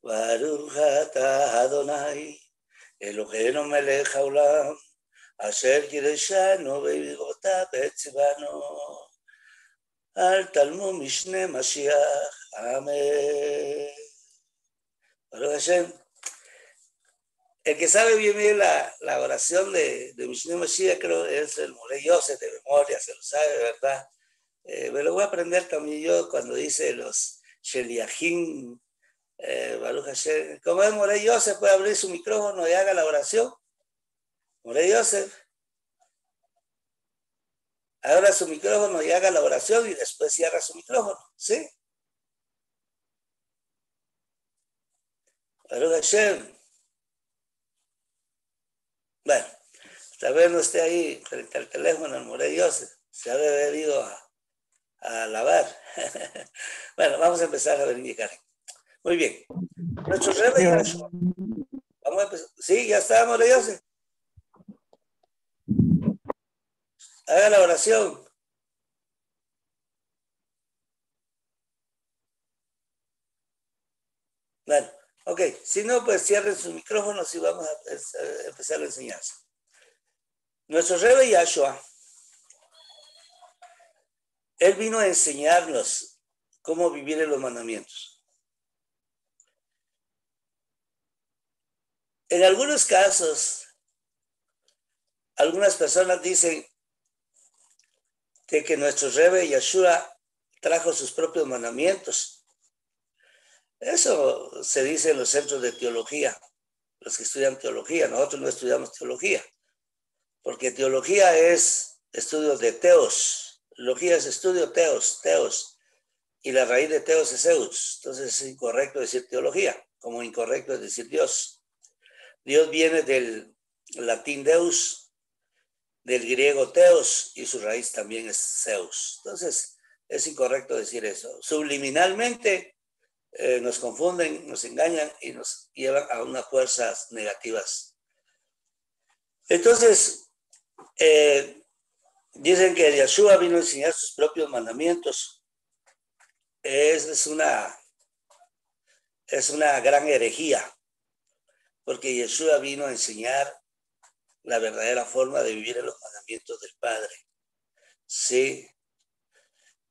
Baruch atah Adonai, Eloheinu melech haolam, asher kideshanu bevivotav betzivanu, al talmu mishne Mashiach. Amén. Baruch Hashem. El que sabe bien la oración de Mishne Mashiach, creo, es el Moreh Yosef, de memoria, se lo sabe, ¿verdad? Me lo voy a aprender también yo cuando dice los Sheliachim, Baruch Hashem. Como es Moreh Yosef, puede abrir su micrófono y haga la oración. Moreh Yosef, abra su micrófono y haga la oración y después cierra su micrófono, ¿sí? Baruch Hashem. Bueno, tal vez no esté ahí frente al teléfono el Moreh Yosef, se ha de haber ido a lavar. Bueno, vamos a empezar a verificar. Muy bien. Nuestro Rebbe Yahshua. Vamos a empezar. Sí, ya está, Moreh Yosef. Haga la oración. Bueno, ok. Si no, pues cierren sus micrófonos y vamos a empezar la enseñanza. Nuestro Rebbe Yahshua, él vino a enseñarnos cómo vivir en los mandamientos. En algunos casos, algunas personas dicen de que nuestro Rebbe Yahshua trajo sus propios mandamientos. Eso se dice en los centros de teología, los que estudian teología. Nosotros no estudiamos teología, porque teología es estudio de teos. Teología es estudio teos, y la raíz de teos es eus. Entonces es incorrecto decir teología, como incorrecto es decir Dios. Dios viene del latín deus, del griego teos, y su raíz también es Zeus. Entonces es incorrecto decir eso. Subliminalmente nos confunden, nos engañan y nos llevan a unas fuerzas negativas. Entonces, dicen que Yahshua vino a enseñar sus propios mandamientos. Es una gran herejía, porque Yahshua vino a enseñar la verdadera forma de vivir en los mandamientos del Padre. Sí.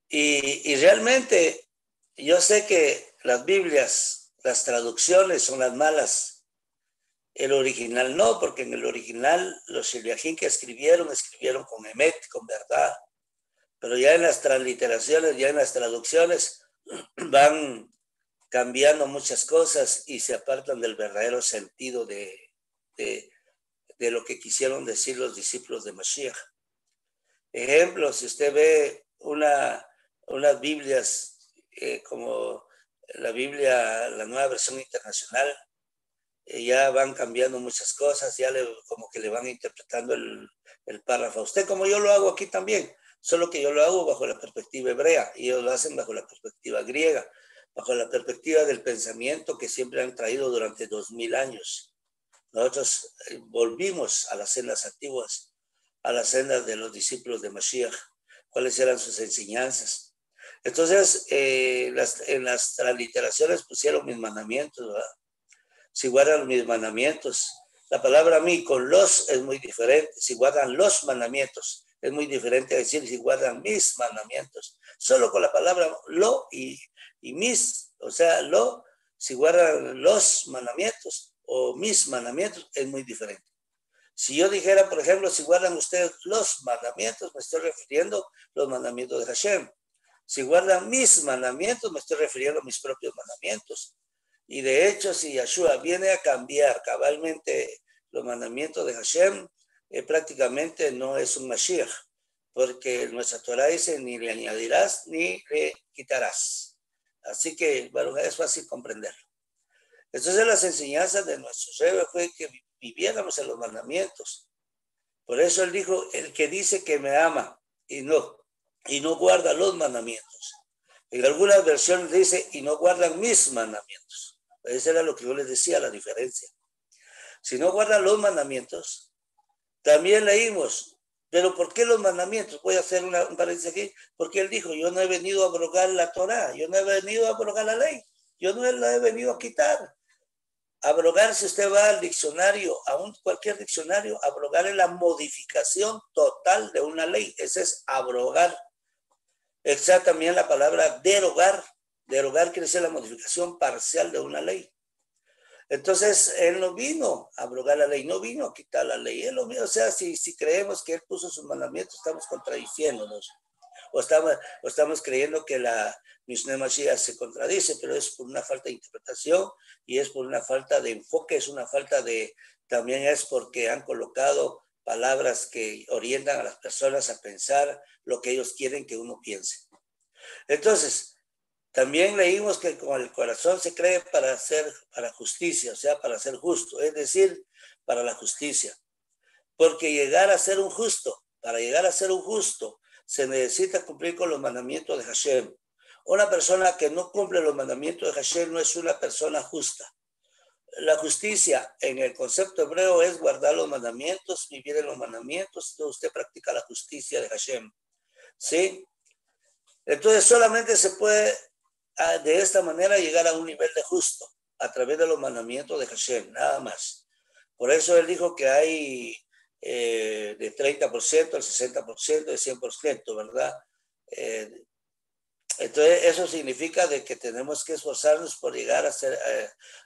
Y realmente yo sé que las Biblias, las traducciones son las malas. El original no, porque en el original los Sheliachim que escribieron con emet, con verdad. Pero ya en las transliteraciones, ya en las traducciones, van cambiando muchas cosas y se apartan del verdadero sentido de lo que quisieron decir los discípulos de Mashiach. Ejemplo, si usted ve unas Biblias como la Biblia, la nueva versión internacional, ya van cambiando muchas cosas, ya como que le van interpretando el párrafo. Usted como yo lo hago aquí también, solo que yo lo hago bajo la perspectiva hebrea y ellos lo hacen bajo la perspectiva griega, bajo la perspectiva del pensamiento que siempre han traído durante 2000 años. Nosotros volvimos a las sendas antiguas, a las sendas de los discípulos de Mashiach, cuáles eran sus enseñanzas. Entonces, en las transliteraciones pusieron mis mandamientos, ¿verdad? Si guardan mis mandamientos. La palabra mí con los es muy diferente. Si guardan los mandamientos, es muy diferente a decir si guardan mis mandamientos. Solo con la palabra lo y mis, o sea, si guardan los mandamientos o mis mandamientos, es muy diferente. Si yo dijera, por ejemplo, si guardan ustedes los mandamientos, me estoy refiriendo a los mandamientos de Hashem. Si guardan mis mandamientos, me estoy refiriendo a mis propios mandamientos. Y de hecho, si Yahshua viene a cambiar cabalmente los mandamientos de Hashem, prácticamente no es un Mashiach, porque nuestra Torah dice ni le añadirás ni le quitarás. Así que, bueno, es fácil comprenderlo. Entonces las enseñanzas de nuestro Rebbe fue que viviéramos en los mandamientos. Por eso él dijo, el que dice que me ama y no guarda los mandamientos. En algunas versiones dice, y no guardan mis mandamientos. Eso era lo que yo les decía, la diferencia. Si no guardan los mandamientos, también leímos, pero ¿por qué los mandamientos? Voy a hacer un paréntesis aquí, porque él dijo, yo no he venido a abrogar la Torah, yo no he venido a abrogar la ley, yo no la he venido a quitar. Abrogar, si usted va al diccionario, a cualquier diccionario, abrogar es la modificación total de una ley. Ese es abrogar. Está también la palabra derogar. Derogar quiere decir la modificación parcial de una ley. Entonces, él no vino a abrogar la ley, no vino a quitar la ley. Él lo vino, o sea, si creemos que él puso sus mandamientos, estamos contradiciéndonos. O estamos creyendo que la Mishneh Mashiach se contradice, pero es por una falta de interpretación y es por una falta de enfoque, es una falta de, también es porque han colocado palabras que orientan a las personas a pensar lo que ellos quieren que uno piense. Entonces, también leímos que con el corazón se cree para justicia, o sea, para ser justo, es decir, para la justicia. Porque para llegar a ser un justo, se necesita cumplir con los mandamientos de Hashem. Una persona que no cumple los mandamientos de Hashem no es una persona justa. La justicia en el concepto hebreo es guardar los mandamientos, vivir en los mandamientos, entonces usted practica la justicia de Hashem. ¿Sí? Entonces solamente se puede de esta manera llegar a un nivel de justo, a través de los mandamientos de Hashem, nada más. Por eso él dijo que hay de 30%, el 60%, el 100%, ¿verdad? Entonces eso significa de que tenemos que esforzarnos por llegar a ser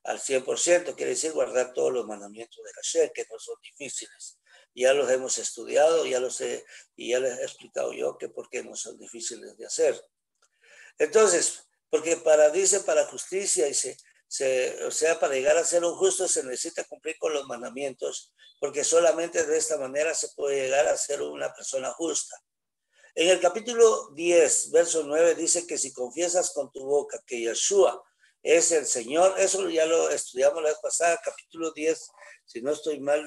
al 100%, quiere decir guardar todos los mandamientos de Hashem, que no son difíciles. Ya los hemos estudiado, y ya les he explicado yo que por qué no son difíciles de hacer. Entonces, porque dice para justicia, o sea, para llegar a ser un justo se necesita cumplir con los mandamientos, porque solamente de esta manera se puede llegar a ser una persona justa. En el capítulo 10, verso 9, dice que si confiesas con tu boca que Yeshua es el Señor, eso ya lo estudiamos la vez pasada, capítulo 10, si no estoy mal,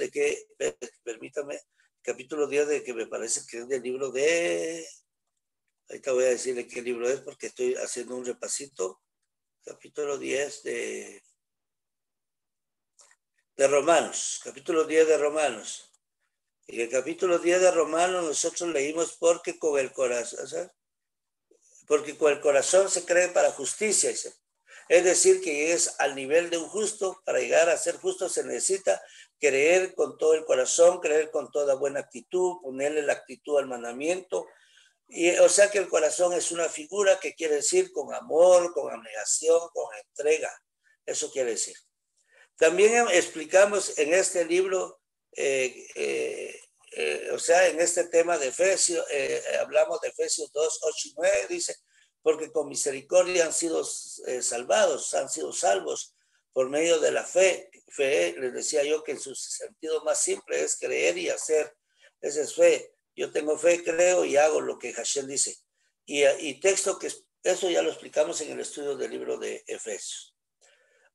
permítame, capítulo 10 de que me parece que es del libro de... Ahorita voy a decirle qué libro es porque estoy haciendo un repasito. Capítulo 10 de Romanos. Capítulo 10 de Romanos. En el capítulo 10 de Romanos nosotros leímos porque con el corazón se cree para justicia. Es decir, que llegues al nivel de un justo. Para llegar a ser justo se necesita creer con todo el corazón, creer con toda buena actitud, ponerle la actitud al mandamiento. Y, o sea que el corazón es una figura que quiere decir con amor, con abnegación, con entrega. Eso quiere decir. También explicamos en este libro, o sea, en este tema de Efesios, hablamos de Efesios 2, 8 y 9, dice, porque con misericordia han sido salvados, han sido salvos por medio de la fe. Fe, les decía yo que en su sentido más simple es creer y hacer. Esa es fe. Yo tengo fe, creo y hago lo que Hashem dice. Y texto que eso ya lo explicamos en el estudio del libro de Efesios.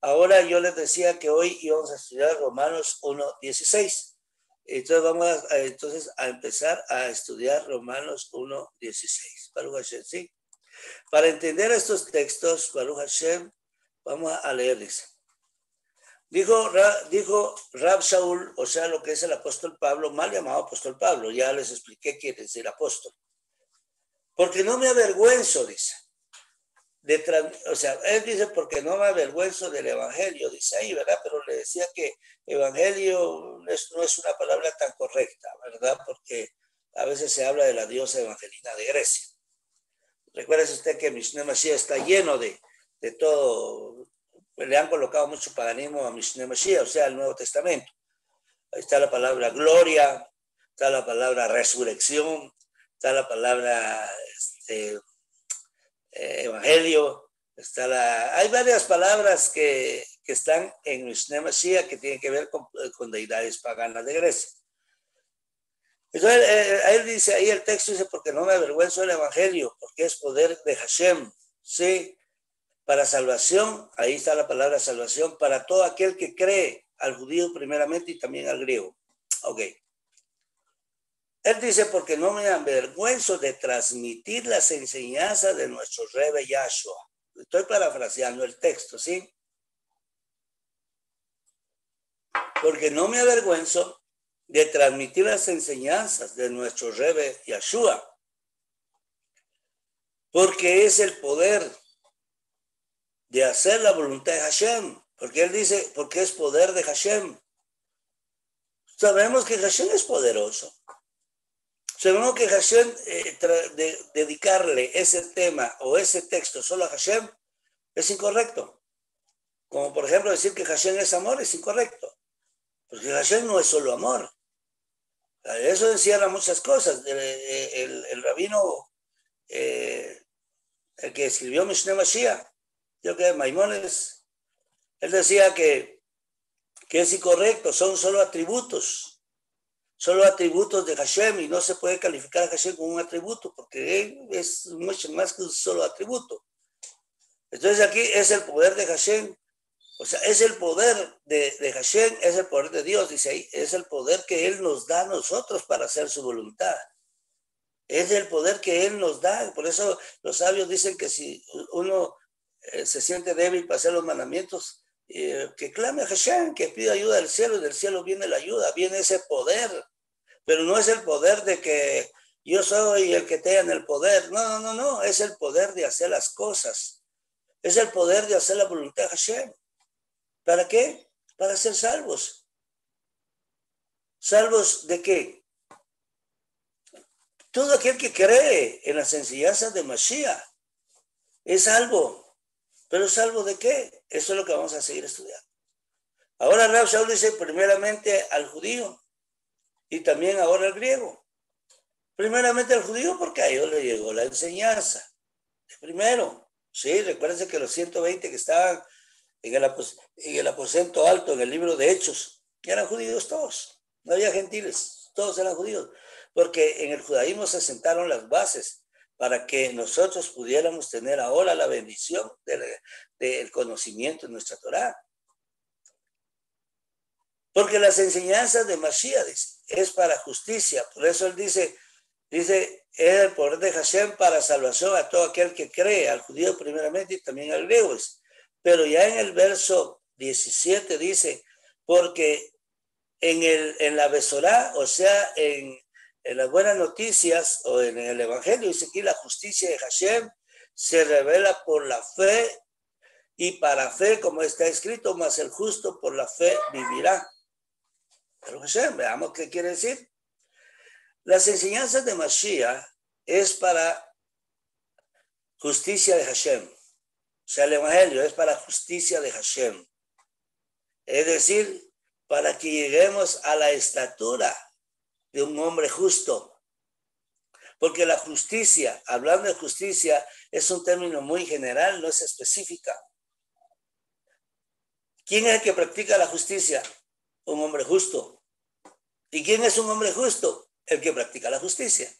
Ahora yo les decía que hoy íbamos a estudiar Romanos 1:16. Entonces vamos a empezar a estudiar Romanos 1:16. Baruch Hashem, ¿sí? Para entender estos textos, Baruch Hashem, vamos a leer, dice. Dijo Rab Shaul, o sea, lo que es el apóstol Pablo, mal llamado apóstol Pablo, ya les expliqué quién es el apóstol. Porque no me avergüenzo, dice. O sea, él dice, porque no me avergüenzo del evangelio, dice ahí, ¿verdad? Pero le decía que evangelio no es una palabra tan correcta, ¿verdad? Porque a veces se habla de la diosa Evangelina de Grecia. Recuérdese usted que Mishneh Mashiach está lleno de todo. Le han colocado mucho paganismo a Mishneh Mashiach, o sea, al Nuevo Testamento. Ahí está la palabra gloria, está la palabra resurrección, está la palabra evangelio, hay varias palabras que están en Mishneh Mashiach que tienen que ver con deidades paganas de Grecia. Entonces, él dice, ahí el texto dice, porque no me avergüenzo del evangelio, porque es poder de Hashem, ¿sí? Para salvación, ahí está la palabra salvación, para todo aquel que cree, al judío primeramente y también al griego. Ok. Él dice, porque no me avergüenzo de transmitir las enseñanzas de nuestro Rebbe Yahshua. Estoy parafraseando el texto, ¿sí? Porque no me avergüenzo de transmitir las enseñanzas de nuestro Rebbe Yahshua. Porque es el poder de hacer la voluntad de Hashem. Porque él dice, porque es poder de Hashem. Sabemos que Hashem es poderoso. Sabemos que Hashem, dedicarle ese tema o ese texto solo a Hashem es incorrecto. Como por ejemplo decir que Hashem es amor es incorrecto. Porque Hashem no es solo amor. Eso encierra muchas cosas. El rabino, el que escribió Mishneh Mashiach, yo que Maimónides, él decía que es incorrecto, son solo atributos de Hashem, y no se puede calificar a Hashem como un atributo, porque él es mucho más que un solo atributo. Entonces aquí es el poder de Hashem, o sea, es el poder de Hashem, es el poder de Dios, dice ahí, es el poder que Él nos da a nosotros para hacer su voluntad. Es el poder que Él nos da. Por eso los sabios dicen que si uno se siente débil para hacer los mandamientos, que clame a Hashem, que pida ayuda del cielo, y del cielo viene la ayuda, viene ese poder. Pero no es el poder de que yo soy el que tenga el poder. No, es el poder de hacer las cosas. Es el poder de hacer la voluntad de Hashem. ¿Para qué? Para ser salvos. ¿Salvos de qué? Todo aquel que cree en las enseñanzas de Mashiach es salvo. ¿Pero salvo de qué? Eso es lo que vamos a seguir estudiando. Ahora Rav Shaul dice primeramente al judío y también ahora al griego. Primeramente al judío porque a ellos le llegó la enseñanza. Primero, sí, recuérdense que los 120 que estaban en el aposento alto, en el libro de Hechos, eran judíos todos, no había gentiles, todos eran judíos, porque en el judaísmo se sentaron las bases para que nosotros pudiéramos tener ahora la bendición del conocimiento de nuestra Torá. Porque las enseñanzas de Mashiach es para justicia, por eso él dice, es el poder de Hashem para salvación a todo aquel que cree, al judío primeramente y también al griego. Pero ya en el verso 17 dice, porque en la Besorá, o sea, en las buenas noticias o en el Evangelio, dice aquí la justicia de Hashem se revela por la fe y para fe, como está escrito, mas el justo por la fe vivirá. Pero Hashem, veamos qué quiere decir. Las enseñanzas de Mashiach es para justicia de Hashem. O sea, el Evangelio es para justicia de Hashem. Es decir, para que lleguemos a la estatura de un hombre justo. Porque la justicia, hablando de justicia, es un término muy general, no es específica. ¿Quién es el que practica la justicia? Un hombre justo. ¿Y quién es un hombre justo? El que practica la justicia.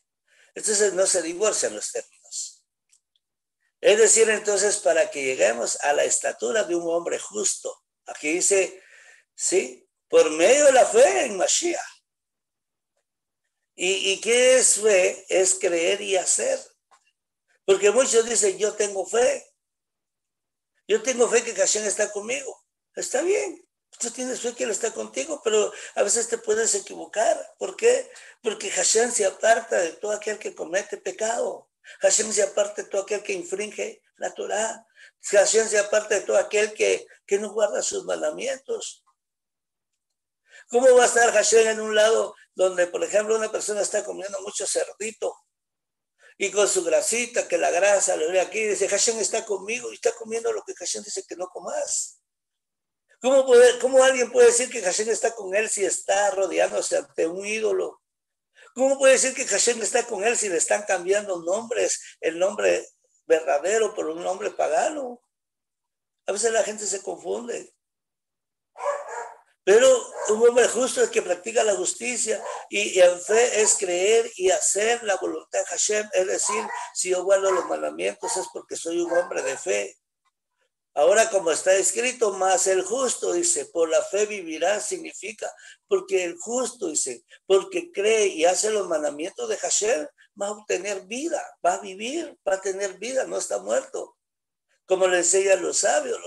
Entonces no se divorcian los términos. Es decir, entonces, para que lleguemos a la estatura de un hombre justo. Aquí dice, sí, por medio de la fe en Mashiach. ¿Y qué es fe? Es creer y hacer. Porque muchos dicen, yo tengo fe. Yo tengo fe que Hashem está conmigo. Está bien. Tú tienes fe que Él está contigo, pero a veces te puedes equivocar. ¿Por qué? Porque Hashem se aparta de todo aquel que comete pecado. Hashem se aparta de todo aquel que infringe la Torá. Hashem se aparta de todo aquel que no guarda sus mandamientos. ¿Cómo va a estar Hashem en un lado donde, por ejemplo, una persona está comiendo mucho cerdito y con su grasita, que la grasa lo ve aquí y dice, Hashem está conmigo y está comiendo lo que Hashem dice que no comas? ¿Cómo alguien puede decir que Hashem está con él si está rodeándose ante un ídolo? ¿Cómo puede decir que Hashem está con él si le están cambiando nombres, el nombre verdadero por un nombre pagano? A veces la gente se confunde. Pero un hombre justo es que practica la justicia y en fe es creer y hacer la voluntad de Hashem. Es decir, si yo guardo los mandamientos es porque soy un hombre de fe. Ahora, como está escrito, más el justo, dice, por la fe vivirá, significa, porque el justo, dice, porque cree y hace los mandamientos de Hashem, va a obtener vida, va a vivir, va a tener vida, no está muerto. Como le enseñan los sabios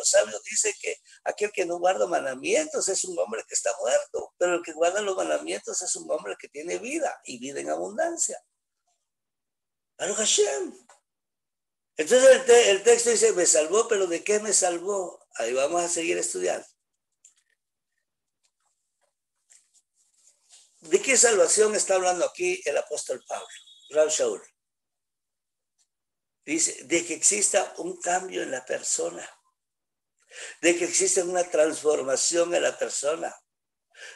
dicen que aquel que no guarda mandamientos es un hombre que está muerto, pero el que guarda los mandamientos es un hombre que tiene vida y vida en abundancia. A Hashem. Entonces el texto dice, me salvó, pero ¿de qué me salvó? ahí vamos a seguir estudiando. ¿De qué salvación está hablando aquí el apóstol Pablo, Rav Shaul? Dice, de que exista un cambio en la persona, de que exista una transformación en la persona.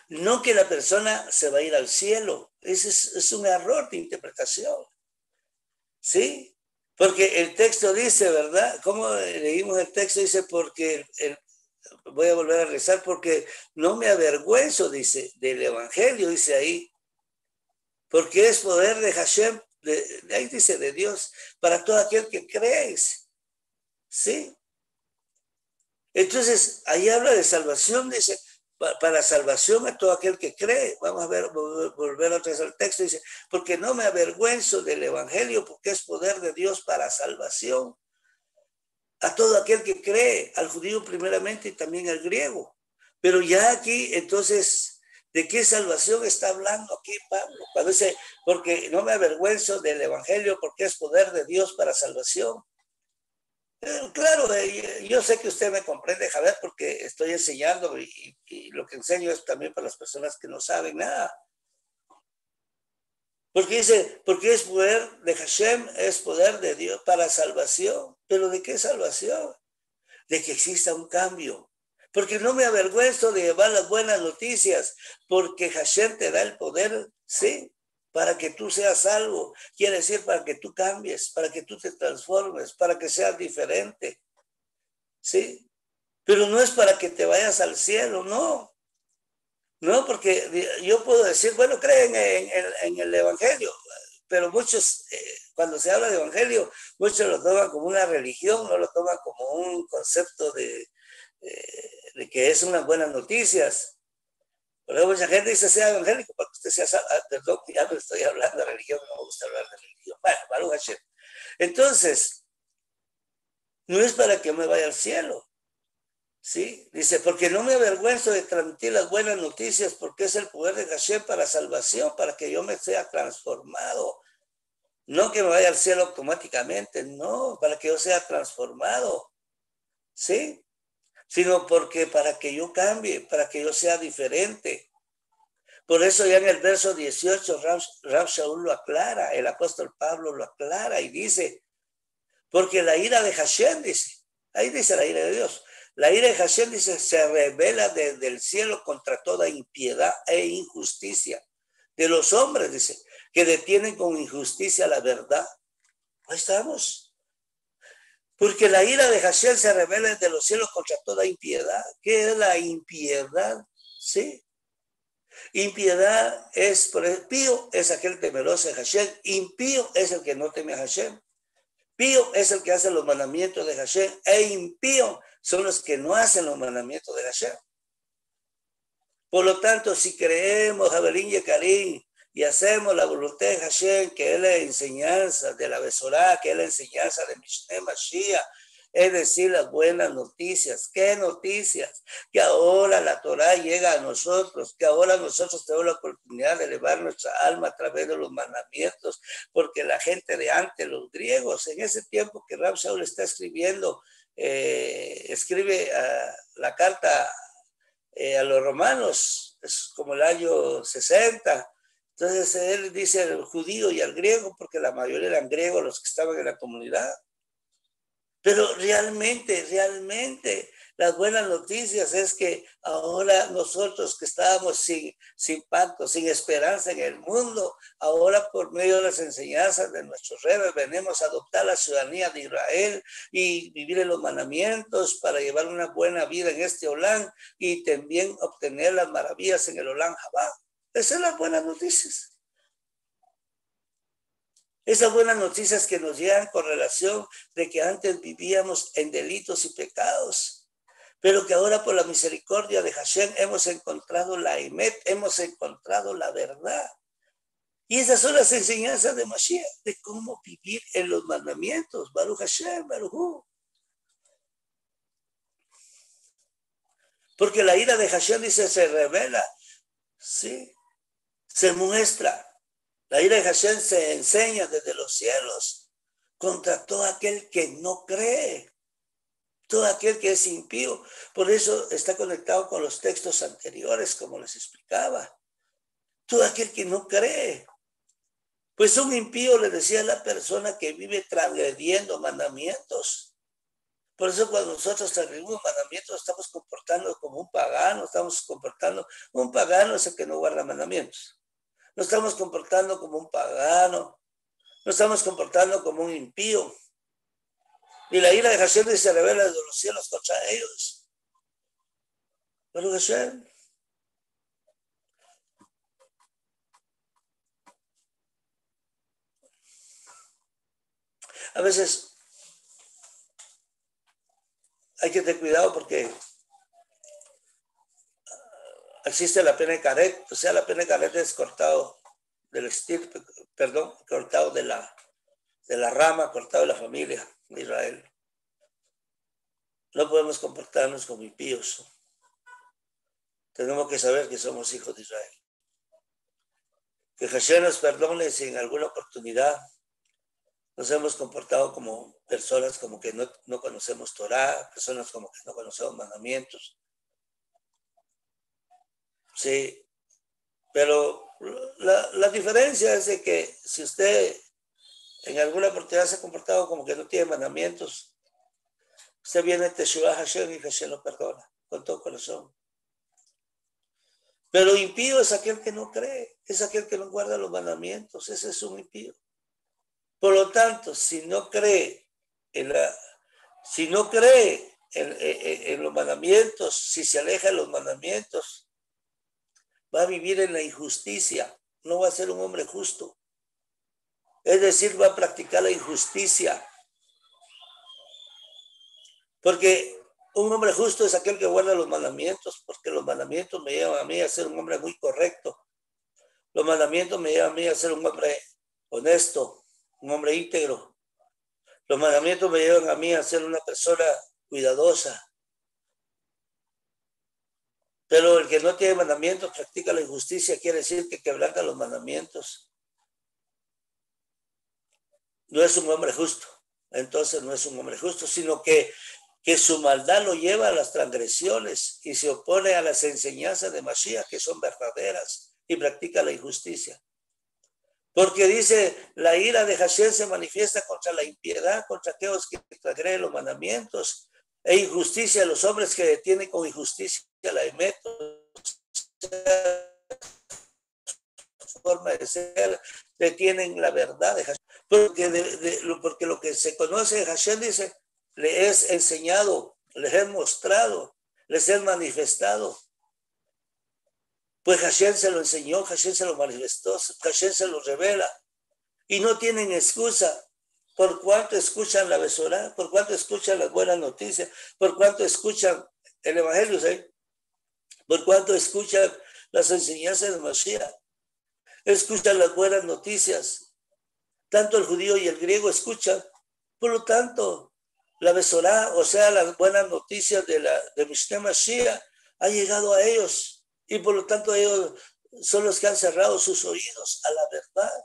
No que la persona se va a ir al cielo. Ese es un error de interpretación. ¿Sí? Porque el texto dice, ¿verdad? ¿Cómo leímos el texto? Dice, porque voy a volver a rezar, porque no me avergüenzo, dice, del evangelio, dice ahí, porque es poder de Hashem, de ahí dice, de Dios, para todo aquel que crees. ¿Sí? Entonces, ahí habla de salvación, dice, para salvación a todo aquel que cree. Vamos a ver, volver otra vez al texto, dice, porque no me avergüenzo del evangelio, porque es poder de Dios para salvación a todo aquel que cree, al judío primeramente y también al griego. Pero ya aquí, entonces, ¿de qué salvación está hablando aquí Pablo? Cuando dice, porque no me avergüenzo del evangelio, porque es poder de Dios para salvación. Claro, yo sé que usted me comprende, Javier, porque estoy enseñando y lo que enseño es también para las personas que no saben nada. Porque dice, porque es poder de Hashem, es poder de Dios para salvación. ¿Pero de qué salvación? De que exista un cambio. Porque no me avergüenzo de llevar las buenas noticias, porque Hashem te da el poder, ¿sí? Para que tú seas salvo. Quiere decir para que tú cambies, para que tú te transformes, para que seas diferente. ¿Sí? Pero no es para que te vayas al cielo, no. No, porque yo puedo decir, bueno, creen en el Evangelio, pero muchos, cuando se habla de Evangelio, muchos lo toman como una religión, no lo toman como un concepto de que es unas buenas noticias. Por eso mucha gente dice, sea evangélico, para que usted sea salvo. Perdón, ya no estoy hablando de religión, no me gusta hablar de religión. Bueno, Baruch Hashem. Entonces, no es para que me vaya al cielo. ¿Sí? Dice, porque no me avergüenzo de transmitir las buenas noticias, porque es el poder de Hashem para salvación, para que yo me sea transformado. No que me vaya al cielo automáticamente, no, para que yo sea transformado. ¿Sí? Sino porque para que yo cambie, para que yo sea diferente. Por eso ya en el verso 18, Rav Shaul lo aclara, el apóstol Pablo lo aclara y dice, porque la ira de Hashem, dice, ahí dice la ira de Dios. La ira de Hashem, dice, se revela desde el cielo contra toda impiedad e injusticia de los hombres, dice, que detienen con injusticia la verdad. Ahí estamos. Porque la ira de Hashem se revela desde los cielos contra toda impiedad. ¿Qué es la impiedad? ¿Sí? Impiedad es, por el pío es aquel temeroso de Hashem. Impío es el que no teme a Hashem. Pío es el que hace los mandamientos de Hashem, e impío son los que no hacen los mandamientos de Hashem. Por lo tanto, si creemos, Javelín y Karim, y hacemos la voluntad de Hashem, que es la enseñanza de la Besorá, que es la enseñanza de Mishneh Mashiach, es decir, las buenas noticias. ¿Qué noticias? Que ahora la Torah llega a nosotros, que ahora nosotros tenemos la oportunidad de elevar nuestra alma a través de los mandamientos, porque la gente de antes, los griegos, en ese tiempo que Rav Shaul está escribiendo, escribe la carta a los romanos, es como el año 60. Entonces él dice al judío y al griego, porque la mayoría eran griegos los que estaban en la comunidad. Pero realmente, las buenas noticias es que ahora nosotros que estábamos sin pacto, sin esperanza en el mundo, ahora por medio de las enseñanzas de nuestros reyes venimos a adoptar la ciudadanía de Israel y vivir en los mandamientos para llevar una buena vida en este Olán y también obtener las maravillas en el Olán Jabá. Esas son las buenas noticias. Esas buenas noticias que nos llegan con relación de que antes vivíamos en delitos y pecados, pero que ahora por la misericordia de Hashem hemos encontrado la Emet, hemos encontrado la verdad. Y esas son las enseñanzas de Mashiach, de cómo vivir en los mandamientos. Baruch Hashem, Baruch Hu. Porque la ira de Hashem, dice, se revela, ¿sí? Se muestra. La ira de Hashem se enseña desde los cielos contra todo aquel que no cree. todo aquel que es impío. Por eso está conectado con los textos anteriores, como les explicaba. Todo aquel que no cree. Pues un impío, le decía, la persona que vive transgrediendo mandamientos. Por eso cuando nosotros transgredimos mandamientos estamos comportando como un pagano, un pagano es el que no guarda mandamientos. No estamos comportando como un pagano, no estamos comportando como un impío. Y la ira de Hashem se revela desde los cielos contra ellos. Pero Hashem, a veces hay que tener cuidado porque existe la pena de caret, o sea, la pena de caret es cortado del estirpe, perdón, cortado de la rama, cortado de la familia de Israel. No podemos comportarnos como impíos. Tenemos que saber que somos hijos de Israel. Que Hashem nos perdone si en alguna oportunidad nos hemos comportado como personas como que no conocemos Torah, personas como que no conocemos mandamientos. Sí, pero la diferencia es de que si usted en alguna oportunidad se ha comportado como que no tiene mandamientos, usted viene a Teshuvah Hashem y Hashem lo perdona con todo corazón. Pero impío es aquel que no cree, es aquel que no guarda los mandamientos, ese es un impío. Por lo tanto, si no cree en los mandamientos, si se aleja de los mandamientos, va a vivir en la injusticia, no va a ser un hombre justo. Es decir, va a practicar la injusticia. Porque un hombre justo es aquel que guarda los mandamientos, porque los mandamientos me llevan a mí a ser un hombre muy correcto. Los mandamientos me llevan a mí a ser un hombre honesto, un hombre íntegro. Los mandamientos me llevan a mí a ser una persona cuidadosa. Pero el que no tiene mandamientos practica la injusticia, quiere decir que quebranta los mandamientos. No es un hombre justo. Entonces no es un hombre justo, sino que su maldad lo lleva a las transgresiones y se opone a las enseñanzas de Mashiach, que son verdaderas, y practica la injusticia. Porque dice, la ira de Hashem se manifiesta contra la impiedad, contra aquellos que transgreden los mandamientos, e injusticia de los hombres que detienen con injusticia la emet, forma de ser, detienen la verdad de Hashem. Porque lo que se conoce de Hashem, dice, le es enseñado, les he mostrado, les he manifestado. Pues Hashem se lo enseñó, Hashem se lo manifestó, Hashem se lo revela. Y no tienen excusa por cuanto escuchan la Besorá, por cuanto escuchan las buenas noticias, por cuanto escuchan el Evangelio, ¿sí? Por cuanto escuchan las enseñanzas de Mashiach, escuchan las buenas noticias. Tanto el judío y el griego escuchan. Por lo tanto, la Besorá, o sea, las buenas noticias de Mishneh Mashiach, ha llegado a ellos. Y por lo tanto, ellos son los que han cerrado sus oídos a la verdad.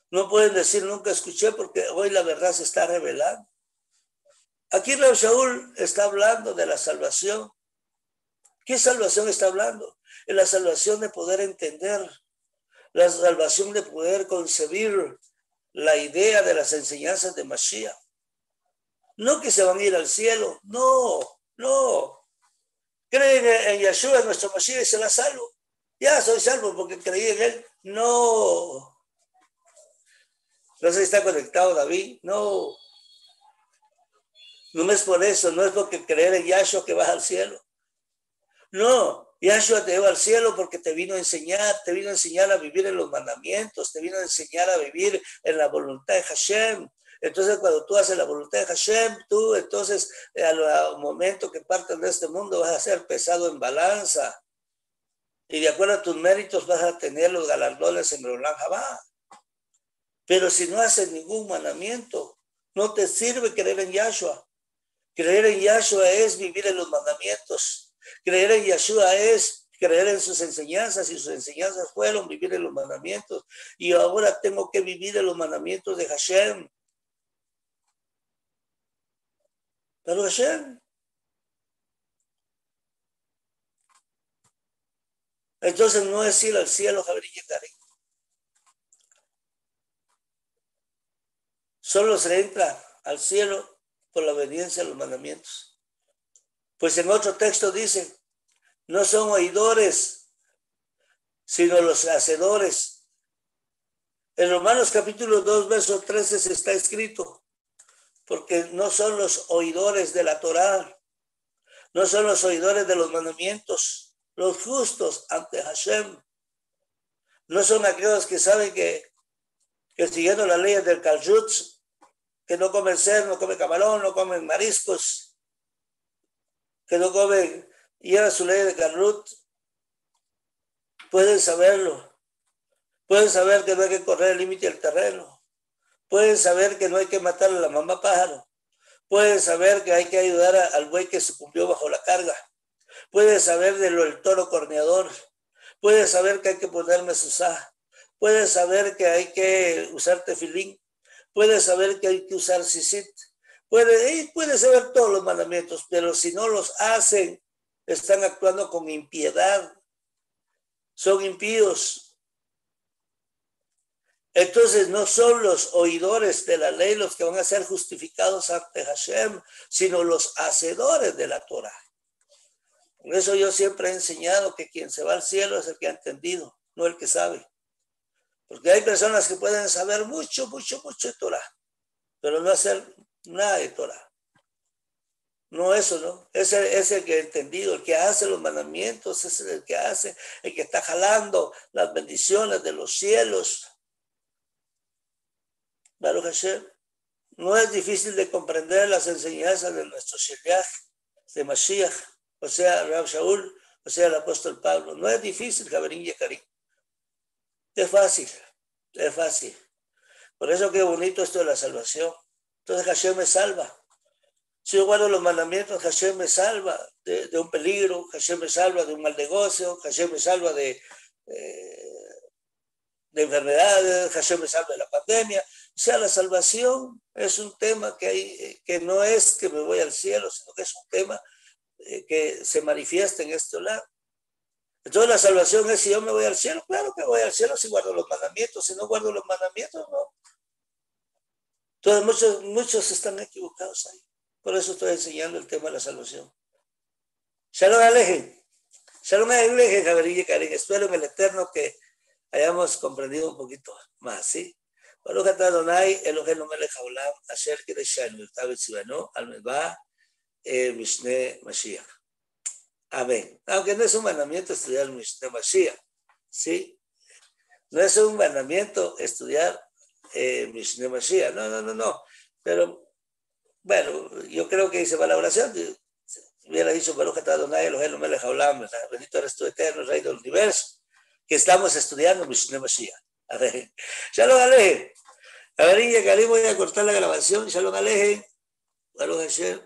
No pueden decir nunca escuché porque hoy la verdad se está revelando. Aquí Rab Shaul está hablando de la salvación. ¿Qué salvación está hablando? Es la salvación de poder entender, la salvación de poder concebir la idea de las enseñanzas de Mashiach. No que se van a ir al cielo, no. Creen en Yeshua, en nuestro Mashiach, y se la salvo. Ya soy salvo porque creí en él. No sé si está conectado David. No es por eso, no es porque creer en Yahshua que vas al cielo. No, Yahshua te lleva al cielo porque te vino a enseñar a vivir en los mandamientos, te vino a enseñar a vivir en la voluntad de Hashem. Entonces, cuando tú haces la voluntad de Hashem, tú entonces al momento que partas de este mundo vas a ser pesado en balanza. Y de acuerdo a tus méritos vas a tener los galardones en el Olam Habá. Pero si no haces ningún mandamiento, no te sirve creer en Yahshua. Creer en Yahshua es vivir en los mandamientos. Creer en Yahshua es creer en sus enseñanzas, y sus enseñanzas fueron vivir en los mandamientos. Y ahora tengo que vivir en los mandamientos de Hashem. Pero Hashem Entonces no es ir al cielo, Javier Yekari. Solo se entra al cielo por la obediencia a los mandamientos. Pues en otro texto dice, no son oidores, sino los hacedores. En Romanos capítulo 2, verso 13 se está escrito, porque no son los oidores de la Torá, no son los oidores de los mandamientos, los justos ante Hashem. No son aquellos que saben que siguiendo las leyes del Kashrut, que no comen cerdo, no comen camarón, no comen mariscos, que no comen, llevan su ley de Kashrut, pueden saberlo. Pueden saber que no hay que correr el límite del terreno. Pueden saber que no hay que matar a la mamá pájaro. Pueden saber que hay que ayudar al buey que sucumbió bajo la carga. Pueden saber del toro corneador. Pueden saber que hay que poner mesuzá. Pueden saber que hay que usar tefilín. Pueden saber que hay que usar sisit. Pueden saber todos los mandamientos, pero si no los hacen, están actuando con impiedad. Son impíos. Entonces no son los oidores de la ley los que van a ser justificados ante Hashem, sino los hacedores de la Torah. Por eso yo siempre he enseñado que quien se va al cielo es el que ha entendido, no el que sabe. Porque hay personas que pueden saber mucho de Torah, pero no hacer nada de Torah. No eso, ¿no? Es el que ha entendido, el que hace los mandamientos, es el que hace, el que está jalando las bendiciones de los cielos. Baruch Hashem, no es difícil de comprender las enseñanzas de nuestro Sheliach, de Mashiach, o sea, Rab Shaul, o sea, el apóstol Pablo. No es difícil, Javerín Yekarim. Es fácil, es fácil. Por eso qué bonito esto de la salvación. Entonces Hashem me salva. Si yo guardo los mandamientos, Hashem me salva de un peligro, Hashem me salva de un mal negocio, Hashem me salva de enfermedades, Hashem me salva de la pandemia. O sea, la salvación es un tema que no es que me voy al cielo, sino que es un tema que se manifiesta en este lado. Entonces la salvación es si yo me voy al cielo, claro que voy al cielo si guardo los mandamientos, si no guardo los mandamientos, no. Entonces muchos están equivocados ahí. Por eso estoy enseñando el tema de la salvación. Shalom Alejem. Shalom Alejem, Javerín Yekarim. Espero en el Eterno que hayamos comprendido un poquito más, ¿sí? Baruch atah Adonai Eloheinu melech haolam asher kideshanu v'ktav etzivano al medbah Mishne Mashiach. Amén. Aunque no es un mandamiento estudiar Mishne Mashiach, ¿sí? No es un mandamiento estudiar Mishne Mashiach, no. Pero, bueno, yo creo que hice mala oración. Hubiera dicho Baruch atah Adonai Eloheinu melech haolam, bendito eres tú eterno, Rey del universo, que estamos estudiando Mishne Mashiach. A ver, Shalom Alejem. A ver, Yekarim, voy a cortar la grabación. Shalom Alejem. Baruch Hashem.